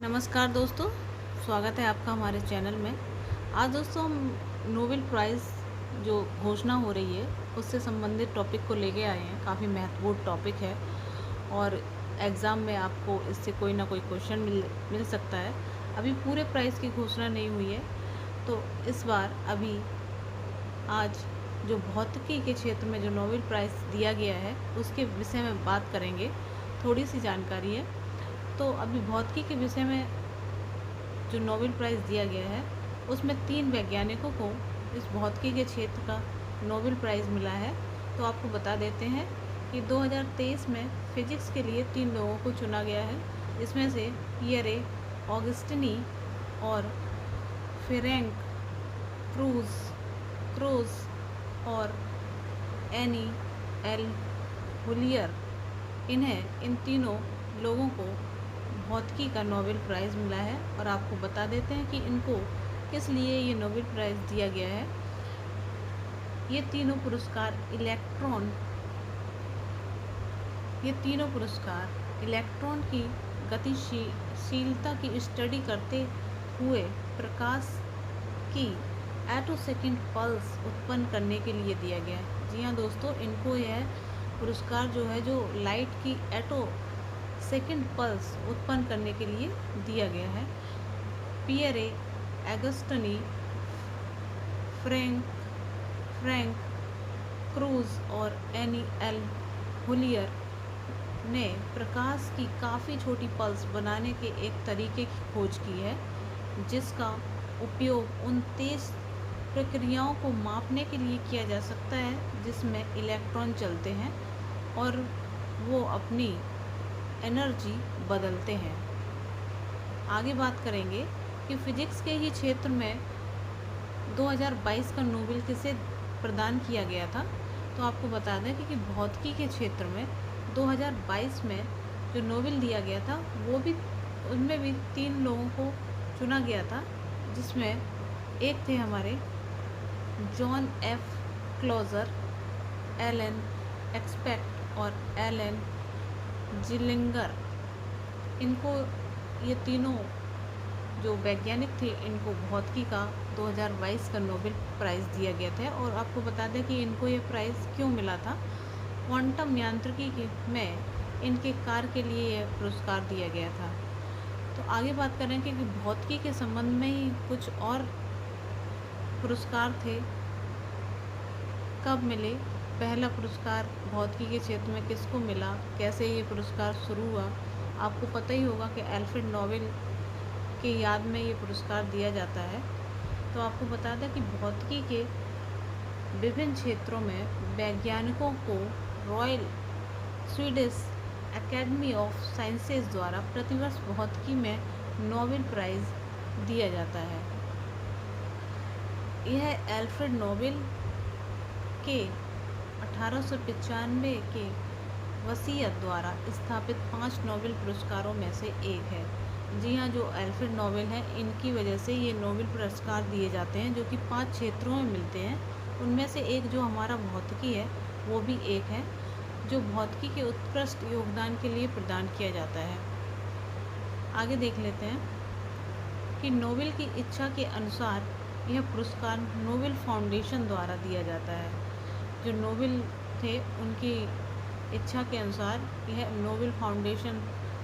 नमस्कार दोस्तों, स्वागत है आपका हमारे चैनल में। आज दोस्तों हम नोबेल प्राइज़ जो घोषणा हो रही है उससे संबंधित टॉपिक को लेके आए हैं। काफ़ी महत्वपूर्ण टॉपिक है और एग्ज़ाम में आपको इससे कोई ना कोई क्वेश्चन मिल सकता है। अभी पूरे प्राइज़ की घोषणा नहीं हुई है, तो इस बार अभी आज जो भौतिकी के क्षेत्र में जो नोबेल प्राइज़ दिया गया है उसके विषय में बात करेंगे। थोड़ी सी जानकारी है। तो अभी भौतिकी के विषय में जो नोबेल प्राइज़ दिया गया है उसमें 3 वैज्ञानिकों को इस भौतिकी के क्षेत्र का नोबेल प्राइज़ मिला है। तो आपको बता देते हैं कि 2023 में फिजिक्स के लिए 3 लोगों को चुना गया है। इसमें से पियरे ऑगस्टिनी और फेरेंक क्रूज और एनी एल हुलियर, इन तीनों लोगों को भौतिकी का नोबेल प्राइज़ मिला है। और आपको बता देते हैं कि इनको किस लिए ये नोबेल प्राइज़ दिया गया है। ये तीनों पुरस्कार इलेक्ट्रॉन की गतिशीलता की स्टडी करते हुए प्रकाश की एटोसेकेंड पल्स उत्पन्न करने के लिए दिया गया है। जी हाँ दोस्तों, इनको यह पुरस्कार जो है जो लाइट की सेकेंड पल्स उत्पन्न करने के लिए दिया गया है। पियरे ऑगस्टिनी, फ्रैंक क्रूज और एनी एल हुलियर ने प्रकाश की काफ़ी छोटी पल्स बनाने के एक तरीके की खोज की है, जिसका उपयोग उन तेज प्रक्रियाओं को मापने के लिए किया जा सकता है जिसमें इलेक्ट्रॉन चलते हैं और वो अपनी एनर्जी बदलते हैं। आगे बात करेंगे कि फिजिक्स के ही क्षेत्र में 2022 का नोबेल किसे प्रदान किया गया था। तो आपको बता दें कि भौतिकी के क्षेत्र में 2022 में जो नोबेल दिया गया था उनमें भी 3 लोगों को चुना गया था, जिसमें एक थे हमारे John F Clauser, Alain Aspect और एलन जिलिंगर। इनको ये तीनों जो वैज्ञानिक थे इनको भौतिकी का 2022 का नोबेल प्राइज़ दिया गया था। और आपको बता दें कि इनको ये प्राइज़ क्यों मिला था। क्वांटम यांत्रिकी में इनके कार्य के लिए यह पुरस्कार दिया गया था। तो आगे बात करेंगे कि भौतिकी के संबंध में ही कुछ और पुरस्कार थे, कब मिले। पहला पुरस्कार भौतिकी के क्षेत्र में किसको मिला, कैसे ये पुरस्कार शुरू हुआ। आपको पता ही होगा कि अल्फ्रेड नोबेल की याद में ये पुरस्कार दिया जाता है। तो आपको बता दें कि भौतिकी के विभिन्न क्षेत्रों में वैज्ञानिकों को royal Swedish academy of sciences द्वारा प्रतिवर्ष भौतिकी में नोबेल प्राइज़ दिया जाता है। यह अल्फ्रेड नोबेल के 1895 के वसीयत द्वारा स्थापित 5 नोबेल पुरस्कारों में से एक है। जी हाँ, जो अल्फ्रेड नोबेल है इनकी वजह से ये नोबेल पुरस्कार दिए जाते हैं, जो कि 5 क्षेत्रों में मिलते हैं। उनमें से एक जो हमारा भौतिकी है वो भी एक है, जो भौतिकी के उत्कृष्ट योगदान के लिए प्रदान किया जाता है। आगे देख लेते हैं कि नोबेल की इच्छा के अनुसार यह पुरस्कार नोबेल फाउंडेशन द्वारा दिया जाता है। जो नोबेल थे उनकी इच्छा के अनुसार यह नोबेल फाउंडेशन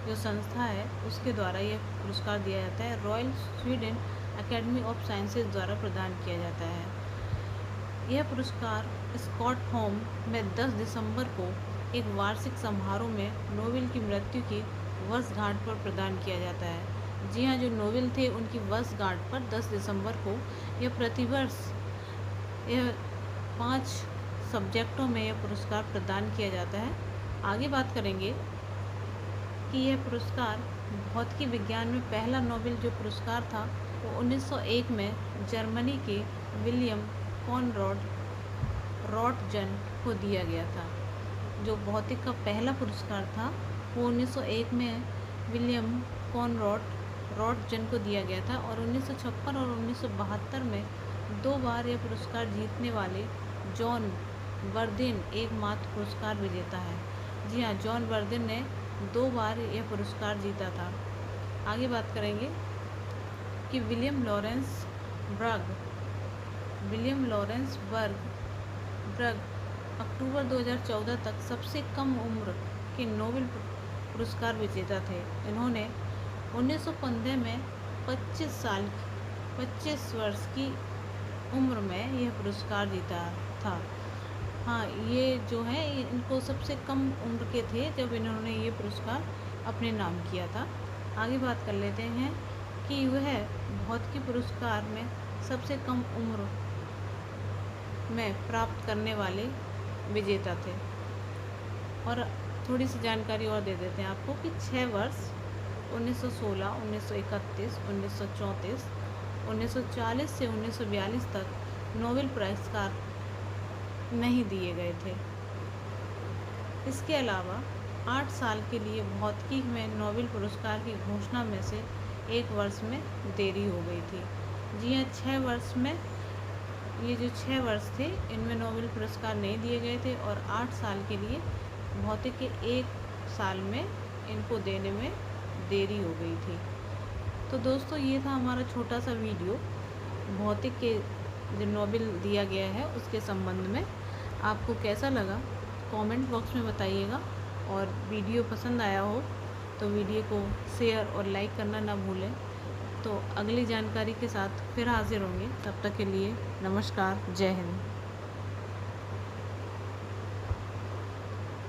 जो संस्था है उसके द्वारा यह पुरस्कार दिया जाता है। Royal Sweden academy of sciences द्वारा प्रदान किया जाता है। यह पुरस्कार स्टॉकहोम में 10 दिसंबर को एक वार्षिक समारोह में नोबेल की मृत्यु की वर्षगांठ पर प्रदान किया जाता है। जी हाँ, जो नोबेल थे उनकी वर्षगांठ पर 10 दिसंबर को यह प्रतिवर्ष 5 सब्जेक्टों में यह पुरस्कार प्रदान किया जाता है। आगे बात करेंगे कि यह पुरस्कार भौतिकी विज्ञान में पहला नोबेल जो पुरस्कार था वो 1901 में जर्मनी के विलियम कॉनराड रॉटजन को दिया गया था। जो भौतिक का पहला पुरस्कार था वो 1901 में विलियम कॉनराड रॉटजन को दिया गया था। और 1956 और 1972 में 2 बार यह पुरस्कार जीतने वाले जॉन बर्दिन एकमात्र पुरस्कार विजेता है। जी हाँ, जॉन बर्दिन ने 2 बार यह पुरस्कार जीता था। आगे बात करेंगे कि विलियम लॉरेंस बर्ग अक्टूबर 2014 तक सबसे कम उम्र के नोबेल पुरस्कार विजेता थे। इन्होंने 1915 में 25 वर्ष की उम्र में यह पुरस्कार जीता था। हाँ, ये जो है इनको सबसे कम उम्र के थे जब इन्होंने ये पुरस्कार अपने नाम किया था। आगे बात कर लेते हैं कि वह भौतिकी पुरस्कार में सबसे कम उम्र में प्राप्त करने वाले विजेता थे। और थोड़ी सी जानकारी और दे देते हैं आपको कि 6 वर्ष 1916, 1931, 1934, 1940 से 1942 तक नोबेल पुरस्कार नहीं दिए गए थे। इसके अलावा 8 साल के लिए भौतिकी में नोबेल पुरस्कार की घोषणा में से 1 वर्ष में देरी हो गई थी। जी हाँ, 6 वर्ष में, ये जो 6 वर्ष थे इनमें नोबेल पुरस्कार नहीं दिए गए थे और 8 साल के लिए भौतिक के 1 साल में इनको देने में देरी हो गई थी। तो दोस्तों, ये था हमारा छोटा सा वीडियो भौतिक के जो नोबेल दिया गया है उसके संबंध में। आपको कैसा लगा कमेंट बॉक्स में बताइएगा, और वीडियो पसंद आया हो तो वीडियो को शेयर और लाइक करना ना भूलें। तो अगली जानकारी के साथ फिर हाजिर होंगे, तब तक के लिए नमस्कार, जय हिंद।